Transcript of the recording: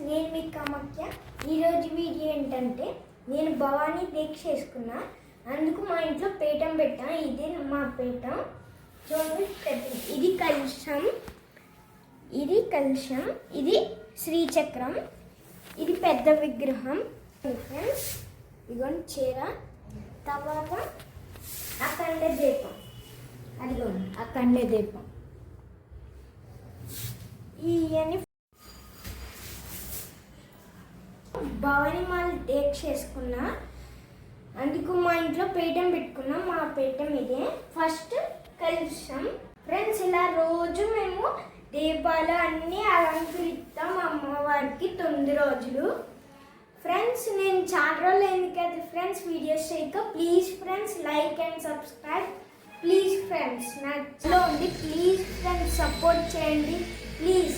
నేను మీ కామాఖ్య. ఈరోజు వీడియో ఏంటంటే నేను భవానీ దీక్ష చేసుకున్నా, అందుకు మా ఇంట్లో పీఠం పెట్టాం. ఇది మా పీఠం చూడండి. ఇది కలుషం, ఇది శ్రీచక్రం, ఇది పెద్ద విగ్రహం ఫ్రెండ్స్. ఇదిగోండి చీర, తర్వాత అఖండ దీపం, అదిగోండి అఖండ దీపం. ఇవన్నీ భవానీ మాల దీక్ష చేసుకున్నా, అందుకు మా ఇంట్లో పీఠం పెట్టుకున్నాం. మా పీఠం ఇదే. ఫస్ట్ కలుషం ఫ్రెండ్స్. ఇలా రోజు మేము దీపాలు అన్నీ అలంకరిస్తాం అమ్మవారికి 9 రోజులు. ఫ్రెండ్స్ నేను చాలా రోజులు అయింది కదా ఫ్రెండ్స్ వీడియోస్ చేయక. Please friends like and subscribe. Please friends నచ్చలో ఉంది. ప్లీజ్ ఫ్రెండ్స్ సపోర్ట్ చేయండి ప్లీజ్.